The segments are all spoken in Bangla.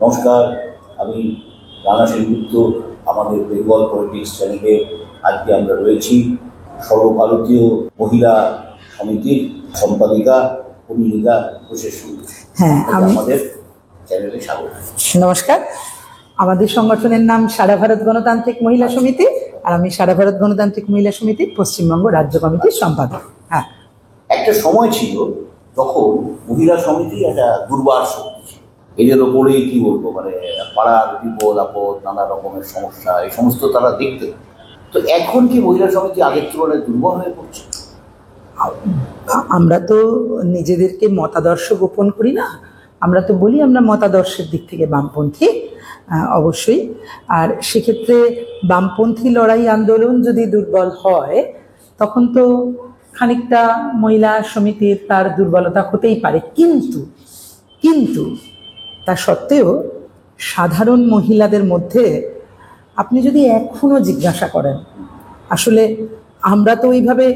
নমস্কার, আমি রানা সেনগুপ্ত। আমাদের বেঙ্গল পলিটিক্স চ্যানেলে আজকে আমরা রয়েছি সর্বভারতীয় মহিলা সমিতির সম্পাদিকা অনিলিকা ঘোষের সঙ্গে। হ্যাঁ, আমাদের চ্যানেলে স্বাগত। নমস্কার। আমাদের সংগঠনের নাম সারা ভারত গণতান্ত্রিক মহিলা সমিতি, আর আমি সারা ভারত গণতান্ত্রিক মহিলা সমিতির পশ্চিমবঙ্গ রাজ্য কমিটির সম্পাদক। হ্যাঁ, একটা সময় ছিল যখন মহিলা সমিতি একটা দুর্বার শক্তি ছিল। এদের ওপরেই কি বলবো, মানে পাড়ার বিপদ আপদ, নানা রকমের সমস্যা, এই সমস্ত তারা দেখতে। তো এখন কি মহিলা সমিতি আগের তুলনায় দুর্বল হয়ে পড়ছে? আমরা তো নিজেদেরকে মতাদর্শ গোপন করি না, আমরা তো বলি আমরা মতাদর্শের দিক থেকে বামপন্থী, অবশ্যই। আর সেক্ষেত্রে বামপন্থী লড়াই আন্দোলন যদি দুর্বল হয় তখন তো খানিকটা মহিলা সমিতির তার দুর্বলতা হতেই পারে, কিন্তু তা সত্ত্বেও সাধারণ মহিলাদের মধ্যে আপনি যদি এখনও জিজ্ঞাসা করেন, আসলে আমরা তো ওইভাবে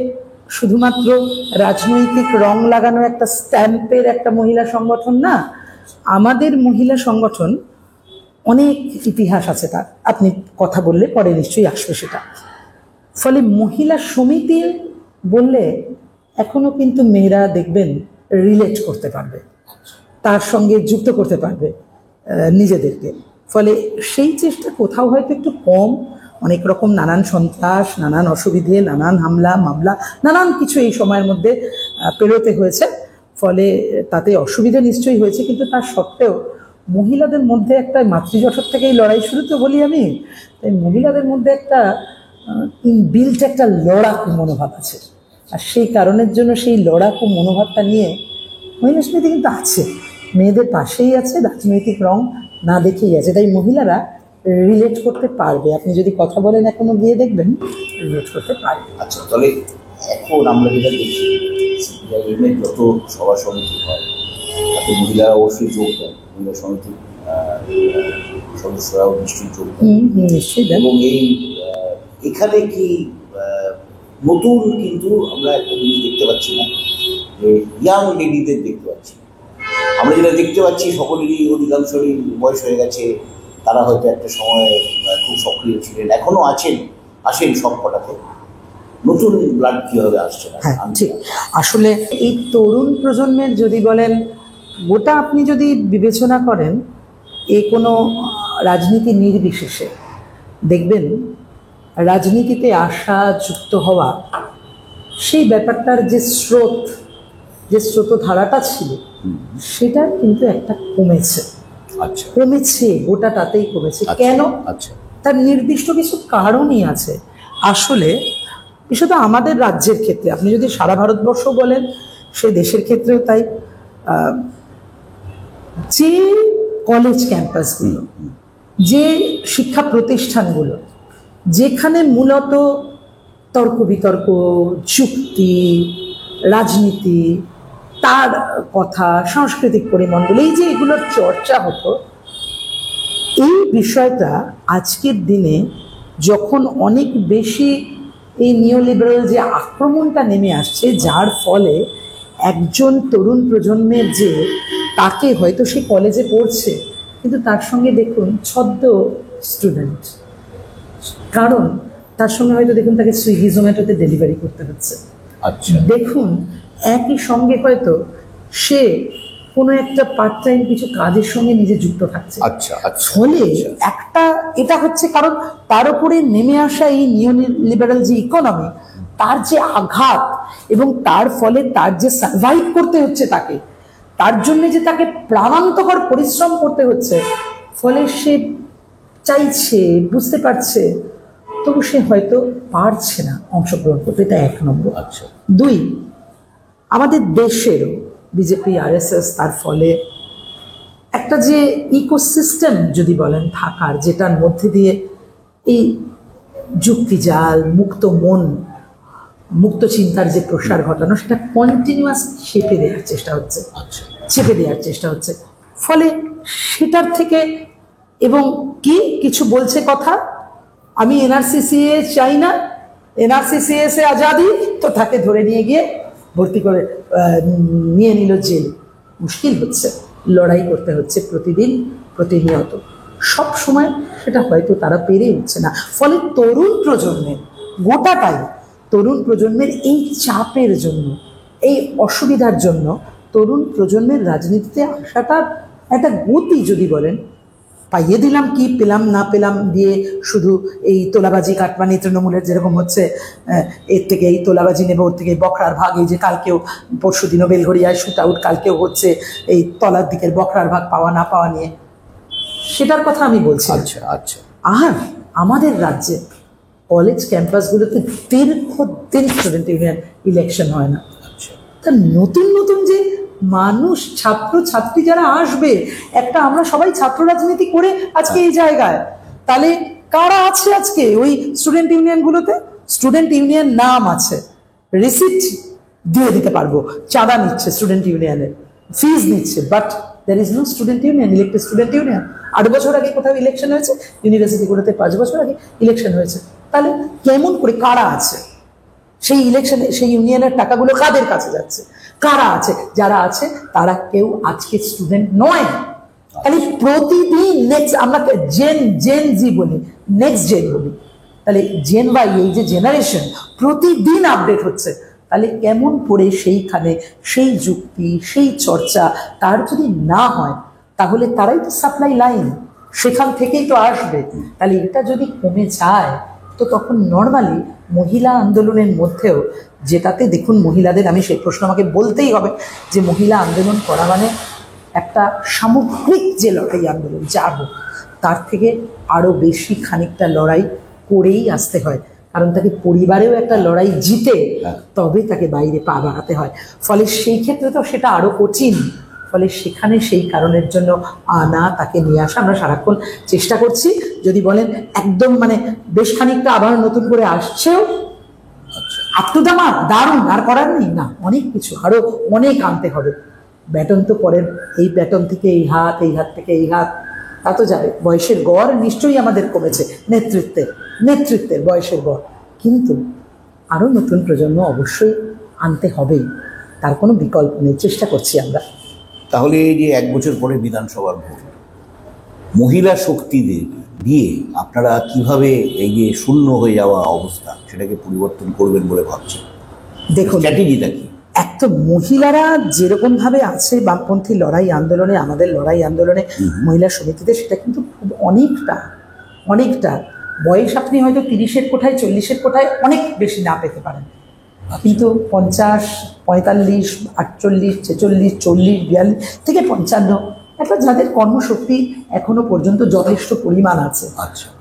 শুধুমাত্র রাজনৈতিক রং লাগানো একটা স্ট্যাম্পের একটা মহিলা সংগঠন না। আমাদের মহিলা সংগঠন অনেক ইতিহাস আছে তার, আপনি কথা বললে পরে নিশ্চয়ই আসবে সেটা। ফলে মহিলা সমিতি বললে এখনো কিন্তু মেয়েরা দেখবেন রিলেট করতে পারবে, তার সঙ্গে যুক্ত করতে পারবে নিজেদেরকে। ফলে সেই চেষ্টা কোথাও হয়তো একটু কম, অনেক রকম নানান সন্ত্রাস, নানান অসুবিধে, নানান হামলা মামলা, নানান কিছু এই সময়ের মধ্যে পেরোতে হয়েছে। ফলে তাতে অসুবিধা নিশ্চয়ই হয়েছে, কিন্তু তার সত্ত্বেও মহিলাদের মধ্যে একটা মাতৃজঠর থেকেই লড়াই শুরু তো বলি আমি, তাই মহিলাদের মধ্যে একটা ইনবিল্ট একটা লড়াকু মনোভাব আছে। আর সেই কারণের জন্য সেই লড়াকু মনোভাবটা নিয়ে মহিলা সমিতি কিন্তু আছে, মেয়েদের পাশেই আছে, রাজনৈতিক রং না দেখেই আছে। তাই মহিলারা রিলেট করতে পারবে, আপনি যদি কথা বলেন এখনো গিয়ে দেখবেন রিলেট করতে পারবে। আচ্ছা, তাহলে এখন আমরা যেটা দেখছি, সিপিআইএমের যত সভা সমিতি হয় তাতে মহিলারা অবশ্যই যোগ দেন, মহিলা সমিতির সদস্যরাও নিশ্চয়ই যোগ দেন, নিশ্চয়ই। এবং এখানে কি নতুন কিন্তু আমরা একটা জিনিস দেখতে পাচ্ছি না, যে ইয়াং লেডিদের দেখতে পাচ্ছি। আমরা যেটা দেখতে পাচ্ছি সকলেরই অধিকাংশই বয়স হয়ে গেছে, তারা হয়তো একটা সময় খুব সক্রিয় ছিলেন, এখনো আসেন সব কটাতে। নতুন ব্লাড কীভাবে আসছে না? হ্যাঁ, ঠিক। আসলে এই তরুণ প্রজন্মের যদি বলেন, গোটা আপনি যদি বিবেচনা করেন কোনো রাজনীতি নির্বিশেষে, দেখবেন রাজনীতিতে আসা, যুক্ত হওয়া, সেই ব্যাপারটার যে স্রোতধারাটা ছিল সেটা কিন্তু একটা কমেছে। আচ্ছা, কমেছে, গোটাটাতেই কমেছে। কেন? আচ্ছা, তার নির্দিষ্ট কিছু কারণই আছে। আসলে বিশেষত আমাদের রাজ্যের ক্ষেত্রে, আপনি যদি সারা ভারতবর্ষ বলেন, সে দেশের ক্ষেত্রেও তাই, যে কলেজ ক্যাম্পাসগুলো, যে শিক্ষা প্রতিষ্ঠানগুলো, যেখানে মূলত তর্ক বিতর্ক, যুক্তি, রাজনীতি, তার কথা, সাংস্কৃতিক পরিমণ্ডল, এই যে এগুলোর চর্চা হতো, এই বিষয়টা আজকের দিনে যখন অনেক বেশি এই নিওলিবারাল যে আক্রমণটা নেমে আসছে, যার ফলে একজন তরুণ প্রজন্মের যে তাকে হয়তো সে কলেজে পড়ছে, কিন্তু তার সঙ্গে দেখুন ছদ্ম স্টুডেন্ট, কারণ তার সঙ্গে হয়তো দেখুন তাকে সুইগি জোম্যাটোতে ডেলিভারি করতে হচ্ছে। আচ্ছা, দেখুন একই সঙ্গে হয়তো সে কোনো একটা পার্ট টাইম কিছু কাজের সঙ্গে নিজে যুক্ত থাকছে। আচ্ছা, ফলে একটা এটা হচ্ছে, কারণ তার উপরে নেমে আসা এই নিওলিবারাল যে ইকোনমি, তার যে আঘাত, এবং তার ফলে তার যে সার্ভাইভ করতে হচ্ছে তাকে, তার জন্য যে তাকে প্রাণান্তকর পরিশ্রম করতে হচ্ছে, ফলে সে চাইছে, বুঝতে পারছে, তবু সে হয়তো পারছে না অংশগ্রহণ করতে। এটা এক নম্বর। আচ্ছা, দুই, আমাদের দেশেরও বিজেপি আরএসএস তার ফলে একটা যে ইকোসিস্টেম যদি বলেন থাকার, যেটার মধ্যে দিয়ে এই যুক্তিজাল, মুক্ত মন, মুক্ত চিন্তার যে প্রসার ঘটানো, সেটা কন্টিনিউয়াস চেপে দেওয়ার চেষ্টা হচ্ছে। ফলে সেটার থেকে, এবং কিছু বলছে কথা, আমি এনআরসিসিএ চাই না, এনআরসিসিএ সে আজাদি, তো তাকে ধরে নিয়ে গিয়ে ভর্তি করে নিয়ে নিল জেল। মুশকিল হচ্ছে, লড়াই করতে হচ্ছে প্রতিদিন প্রতিনিয়ত, সব সময় সেটা হয়তো তারা পেরে উঠছে না। ফলে তরুণ প্রজন্মের, গোটাটাই তরুণ প্রজন্মের এই চাপের জন্য, এই অসুবিধার জন্য তরুণ প্রজন্মের রাজনীতিতে আসাটার একটা গতি যদি বলেন, পাইয়ে দিলাম কি পেলাম না পেলাম দিয়ে শুধু এই তোলাবাজি কাটমানি তৃণমূলের যেরকম হচ্ছে, এর থেকে এই তোলাবাজি নেবে, ওর থেকে এই বকরার ভাগ, এই যে কালকেও পরশু দিনও বেলঘড়িয়ায় শুট আউট, কালকেও হচ্ছে এই তলার দিকের বকরার ভাগ পাওয়া না পাওয়া নিয়ে, সেটার কথা আমি বলছি। আচ্ছা আচ্ছা। আর আমাদের রাজ্যে কলেজ ক্যাম্পাসগুলোতে দীর্ঘদিন স্টুডেন্ট ইউনিয়ন ইলেকশন হয় না। তা নতুন নতুন যে মানুষ, ছাত্র ছাত্রী যারা আসবে, একটা আমরা সবাই ছাত্র রাজনীতি করে আজকে এই জায়গায়, তাহলে কারা আছে আজকে ওই স্টুডেন্ট ইউনিয়নগুলোতে? স্টুডেন্ট ইউনিয়ন নাম আছে, রিসিপ্ট দিয়ে দিতে পারবো, চাঁদা নিচ্ছে স্টুডেন্ট ইউনিয়নের, ফিজ নিচ্ছে, but there is no student union, elected student union. 8 বছর আগে কোথাও ইলেকশন হয়েছে, ইউনিভার্সিটিগুলোতে 5 বছর আগে ইলেকশন হয়েছে। তাহলে কেমন করে কারা আছে সেই ইলেকশনে? সেই ইউনিয়নের টাকাগুলো কাদের কাছে যাচ্ছে? কারা আছে? যারা আছে তারা কেউ আজকে স্টুডেন্ট নয়। তাহলে প্রতিদিন নেক্সট, আমরা জেন জি বলি, নেক্সট জেন বলি, তাহলে জেন বাই এই যে জেনারেশন প্রতিদিন আপডেট হচ্ছে, তাহলে কেমন করে সেইখানে সেই যুক্তি, সেই চর্চা তার যদি না হয়, তাহলে তারাই তো সাপ্লাই লাইন, সেখান থেকেই তো আসবে। তাহলে এটা যদি কমে যায়, তো তখন নর্মালি মহিলা আন্দোলনের মধ্যেও, যেটাতে দেখুন মহিলাদের, আমি সেই প্রশ্ন আমাকে বলতেই হবে যে মহিলা আন্দোলন করা মানে একটা সামগ্রিক যে লড়াই আন্দোলন যাব, তার থেকে আরও বেশি খানিকটা লড়াই করেই আসতে হয়, কারণ তাকে পরিবারেও একটা লড়াই জিতে তবে তাকে বাইরে পা বাড়াতে হয়। ফলে সেই ক্ষেত্রে তো সেটা আরও কঠিন। ফলে সেখানে সেই কারণের জন্য আনা, তাকে নিয়ে আসা, আমরা সারাক্ষণ চেষ্টা করছি। যদি বলেন একদম মানে বেশ খানিকটা আবার নতুন করে আসছেও, আপ টু দ্য মার্ক, দারুণ, আর করার নেই না, অনেক কিছু আরও অনেক আনতে হবে। ব্যাটন তো পরের, এই ব্যাটন থেকে এই হাত, এই হাত থেকে এই হাত, তা তো যাবে। বয়সের গড় নিশ্চয়ই আমাদের কমেছে, নেতৃত্বের বয়সের গড়, কিন্তু আরও নতুন প্রজন্ম অবশ্যই আনতে হবেই, তার কোনো বিকল্প নেই, চেষ্টা করছি আমরা। তাহলে এই যে 1 বছর পরে বিধানসভার ভোট, মহিলা শক্তি দিয়ে আপনারা কিভাবে এই যে শূন্য হয়ে যাওয়া অবস্থা, সেটাকে পরিবর্তন করবেন বলে ভাবছেন? দেখুন, স্ট্র্যাটেজিটা কি? এক তো মহিলারা যেরকমভাবে আছে বামপন্থী লড়াই আন্দোলনে, আমাদের লড়াই আন্দোলনে, মহিলা সমিতিতে, সেটা কিন্তু খুব অনেকটা বয়স আপনি হয়তো 30-এর কোঠায়, 40-এর কোঠায় অনেক বেশি না পেতে পারেন, কিন্তু 50, 45, 48, 46, 40, 42 থেকে 55, একটা যাদের কর্মশক্তি এখনো পর্যন্ত যথেষ্ট পরিমাণ আছে,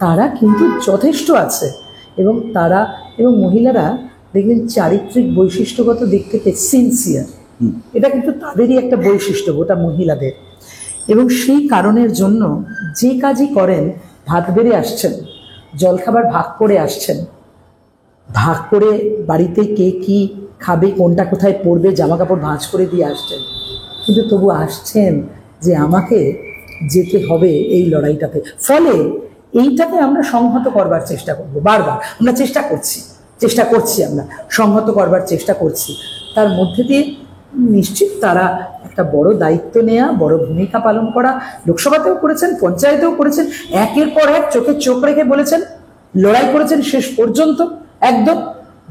তারা কিন্তু যথেষ্ট আছে। এবং মহিলারা দেখবেন চারিত্রিক বৈশিষ্ট্যগত দিক থেকে সিনসিয়ার, এটা কিন্তু তাদেরই একটা বৈশিষ্ট্য, গোটা মহিলাদের। এবং সেই কারণের জন্য যে কাজই করেন, ভাত বেড়ে আসছেন, জলখাবার ভাগ করে আসছেন, ভাগ করে বাড়িতে কে কি খাবে, কোনটা কোথায় পড়বে, জামা কাপড় ভাঁজ করে দিয়ে আসছেন, কিন্তু তবু আসছেন যে আমাকে যেতে হবে এই লড়াইটাতে। ফলে এইটাকে আমরা সংহত করবার চেষ্টা করব, বারবার আমরা চেষ্টা করছি আমরা সংহত করবার চেষ্টা করছি। তার মধ্যে দিয়ে নিশ্চিত তারা একটা বড় দায়িত্ব নেওয়া, বড় ভূমিকা পালন করা, লোকসভাতেও করেছেন, পঞ্চায়েতেও করেছেন, একের পর এক চোখে চোখ রেখে বলেছেন, লড়াই করেছেন শেষ পর্যন্ত। একদম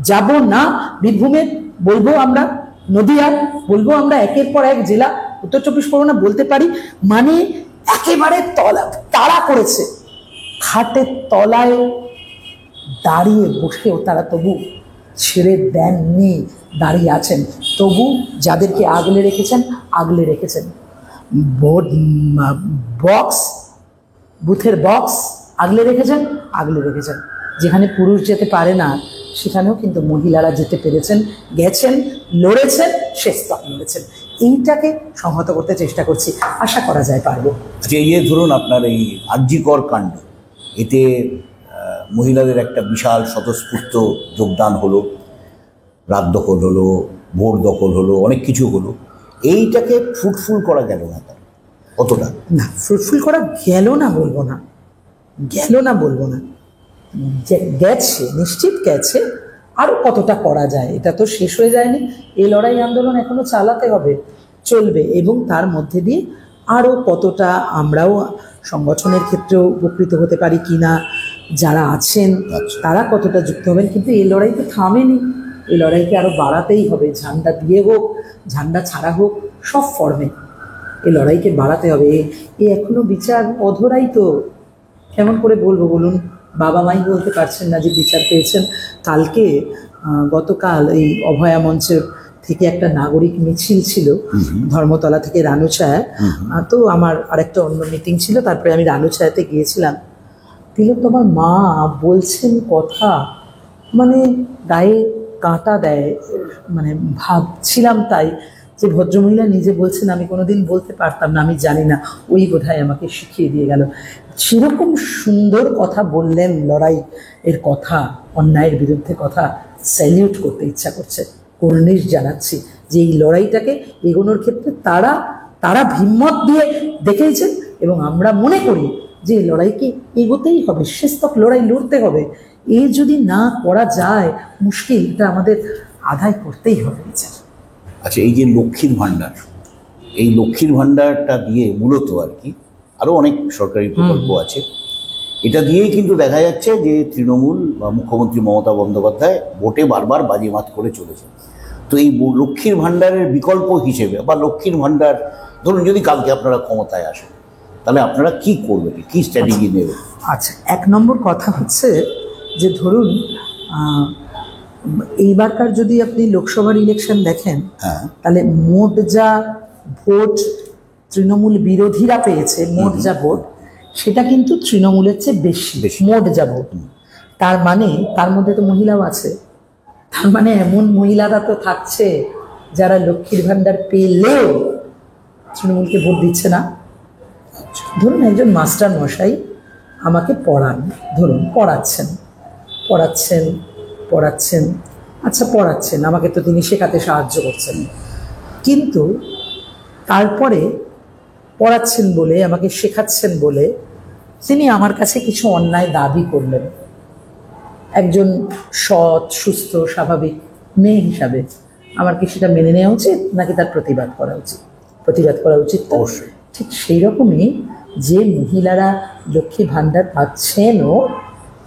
যাব না বীরভূমে, বলবো আমরা নদিয়া, বলবো আমরা একের পর এক জেলা, উত্তর 24 পরগনা বলতে পারি, মানে একেবারে তারা করেছে। খাটের তলায় দাঁড়িয়ে বসেও তারা তবু ছেড়ে দেননি, দাঁড়িয়ে আছেন, তবু যাদেরকে আগলে রেখেছেন। বুথের বক্স আগলে রেখেছেন। যেখানে পুরুষ যেতে পারে না, সেখানেও কিন্তু মহিলারা যেতে পেরেছেন, গেছেন, লড়েছেন, শেষ তক লড়েছেন। এইটাকে সংহত করতে চেষ্টা করছি, আশা করা যায় পারবো। ধরুন আপনার এই আরজিকর কাণ্ড, এতে মহিলাদের একটা বিশাল স্বতঃস্ফূর্ত যোগদান হলো, রাত দখল হলো, ভোট দখল হলো, অনেক কিছু হলো। এইটাকে ফ্রুটফুল করা গেল না, কতটা না ফ্রুটফুল করা গেল না বলবো না, গেছে, নিশ্চিত গেছে। আরও কতটা করা যায়, এটা তো শেষ হয়ে যায়নি। এই লড়াই আন্দোলন এখনো চালাতে হবে, চলবে, এবং তার মধ্যে দিয়ে আরও কতটা আমরাও সংগঠনের ক্ষেত্রেও উপকৃত হতে পারি কি না, যারা আছেন আচ্ছা। তারা কতটা যুক্ত হবেন। কিন্তু এই লড়াই তো থামেনি, এই লড়াইকে আরও বাড়াতেই হবে। ঝান্ডা দিয়ে হোক, ঝান্ডা ছাড়া হোক, সব ফর্মে এই লড়াইকে বাড়াতে হবে। এ এখনো বিচার অধরাই তো, কেমন করে বলবো বলুন? বাবা মাই বলতে পারছেন না যে বিচার পেয়েছেন। কালকে গতকাল এই অভয়া মঞ্চের থেকে একটা নাগরিক মিছিল ছিল ধর্মতলা থেকে রানুছায়া। তো আমার আরেকটা অন্য মিটিং ছিল, তারপরে আমি রানুছায়াতে গিয়েছিলাম। তিলোত্তমার মা বলছেন কথা, মানে গায়ে কাঁটা দেয়। মানে ভাবছিলাম তাই যে ভদ্রমহিলা নিজে বলছেন আমি কোনোদিন বলতে পারতাম না, আমি জানি না, ওই বোধহয় আমাকে শিখিয়ে দিয়ে গেল। সেরকম সুন্দর কথা বললেন, লড়াই এর কথা, অন্যায়ের বিরুদ্ধে কথা। স্যালিউট করতে ইচ্ছা করছে, কর্নিশ জানাচ্ছি যে এই লড়াইটাকে এগোনোর ক্ষেত্রে তারা ভিম্মত দিয়ে দেখেছেন। এবং আমরা মনে করি যে এই লড়াইকে এগোতেই হবে, শেষ তক লড়াই লড়তে হবে। এ যদি না করা যায় মুশকিল, এটা আমাদের আদায় করতেই হবে বিচার। আচ্ছা, এই যে লক্ষ্মীর ভাণ্ডার, এই লক্ষ্মীর ভাণ্ডারটা দিয়ে মূলত আর কি আরও অনেক সরকারি প্রকল্প আছে, এটা দিয়েই কিন্তু দেখা যাচ্ছে যে তৃণমূল বা মুখ্যমন্ত্রী মমতা বন্দ্যোপাধ্যায় ভোটে বারবার বাজিমাত করে চলেছে। তো এই লক্ষ্মীর ভাণ্ডারের বিকল্প হিসেবে বা লক্ষ্মীর ভাণ্ডার, ধরুন যদি কালকে আপনারা ক্ষমতায় আসেন, তাহলে আপনারা কি করবেন, কি স্ট্র্যাটেজি নেবেন? আচ্ছা, এক নম্বর কথা হচ্ছে যে ধরুন এইবারকার যদি আপনি লোকসভার ইলেকশন দেখেন, তাহলে মোট যা ভোট তৃণমূল বিরোধীরা পেয়েছে, মোট যা ভোট, সেটা কিন্তু তৃণমূলের চেয়ে বেশি মোট যা ভোট। তার মানে তার মধ্যে তো মহিলাও আছে। তার মানে এমন মহিলারা তো থাকছে যারা লক্ষ্মীর ভাণ্ডার পেলেও তৃণমূলকে ভোট দিচ্ছে না। ধরুন একজন মাস্টার মশাই আমাকে পড়ান, ধরুন পড়াচ্ছেন, আচ্ছা পড়াচ্ছেন, আমাকে তো তিনি শেখাতে সাহায্য করছেন, কিন্তু তারপরে পড়াচ্ছেন বলে, আমাকে শেখাচ্ছেন বলে তিনি আমার কাছে কিছু অন্যায় দাবি করলেন। একজন সৎ, সুস্থ, স্বাভাবিক মেয়ে হিসাবে আমার কি সেটা মেনে নেওয়া উচিত, নাকি তার প্রতিবাদ করা উচিত? প্রতিবাদ করা উচিত তো। ঠিক সেই রকমই যে মহিলারা লক্ষ্মী ভাণ্ডার পাচ্ছেনও,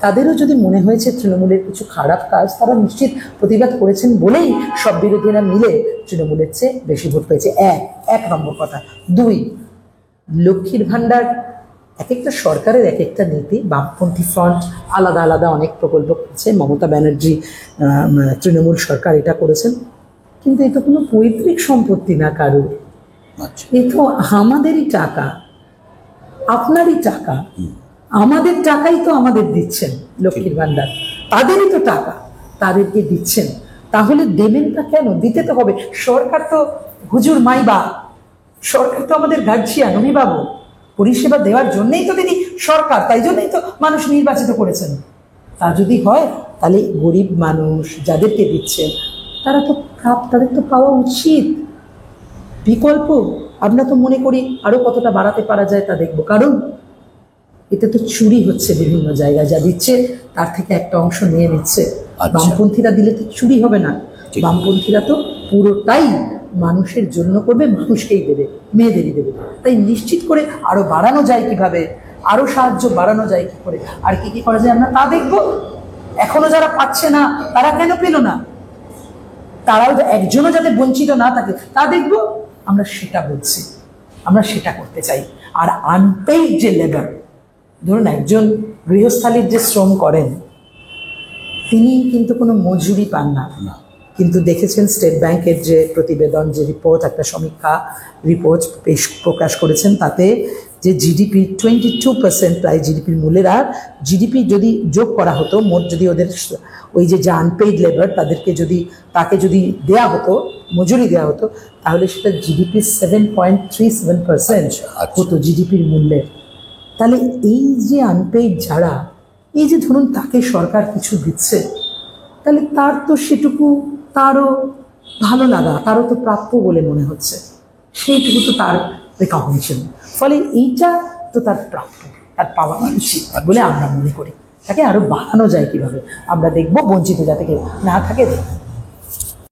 তাদেরও যদি মনে হয়েছে তৃণমূলের কিছু খারাপ কাজ, তারা নিশ্চিত প্রতিবাদ করেছেন বলেই সব বিরোধীরা মিলে তৃণমূলের চেয়ে বেশি ভোট পেয়েছে। এক নম্বর কথা। দুই, লক্ষ্মীর ভাণ্ডার এক একটা সরকারের এক একটা নীতি। বামপন্থী ফ্রন্ট আলাদা আলাদা অনেক প্রকল্প করেছে, মমতা ব্যানার্জি তৃণমূল সরকার এটা করেছেন, কিন্তু এ তো কোনো পৈতৃক সম্পত্তি না কারুর। এ তো আমাদেরই টাকা, আপনারই টাকা, আমাদের টাকাই তো আমাদের দিচ্ছেন লক্ষ্মীর ভাণ্ডার, তাদেরই তো টাকা, তাদেরকে দিচ্ছেন। তাহলে দেবেনটা কেন? দিতে তো হবে। সরকার তো হুজুর মাইবা, সরকার তো আমাদের গার্জিয়ান, অভিভাবক, পরিষেবা দেওয়ার জন্যই তো তিনি সরকার, তাই জন্যই তো মানুষ নির্বাচিত করেছেন। তা যদি হয় তাহলে গরিব মানুষ যাদেরকে দিচ্ছেন তারা তো তাদের তো পাওয়া উচিত। বিকল্প আমরা তো মনে করি আরও কতটা বাড়াতে পারা যায় তা দেখব, কারণ এতে তো চুরি হচ্ছে বিভিন্ন জায়গায়, যা দিচ্ছে তার থেকে একটা অংশ নিয়ে নিচ্ছে। বামপন্থীরা দিলে তো চুরি হবে না, বামপন্থীরা তো পুরোটাই মানুষের জন্য করবে, মানুষকেই দেবে, মেয়েদেরই দেবে। তাই নিশ্চিত করে আরও বাড়ানো যায় কিভাবে, আরও সাহায্য বাড়ানো যায় কি করে, আর কি কি করা যায় আমরা তা দেখব। এখনো যারা পাচ্ছে না তারা কেন পেল না, তারাও একজনও যাতে বঞ্চিত না থাকে তা দেখব। আমরা সেটা বলছি, আমরা সেটা করতে চাই। আর আনপেইড যে লেবার, ধরুন একজন গৃহস্থালির যে শ্রম করেন, তিনি কিন্তু কোনো মজুরি পান না। কিন্তু দেখেছেন স্টেট ব্যাংকের যে প্রতিবেদন, যে রিপোর্ট, একটা সমীক্ষা রিপোর্ট প্রকাশ করেছেন, তাতে যে জিডিপি 22% প্রায় জিডিপির মূল্যের, আর জিডিপি যদি যোগ করা হতো, মোট যদি ওদের ওই যে আনপেইড লেবার তাকে যদি দেয়া হতো, মজুরি দেওয়া হতো, তাহলে সেটা জিডিপি 7.37% হতো জিডিপির মূল্যের। তাহলে এই যে আনপেইড যারা, এই যে ধরুন তাকে সরকার কিছু দিচ্ছে, তাহলে তার তো সেটুকু তারও ভালো লাগা, তারও তো প্রাপ্য বলে মনে হচ্ছে, সেইটুকু তো তার রেকগনিশন। ফলে এইটা তো তার প্রাপ্য, তার পাওয়া উচিত বলে আমরা মনে করি। তাকে আরও বাড়ানো যায় কীভাবে আমরা দেখব, বঞ্চিত যাতে কেউ না থাকে।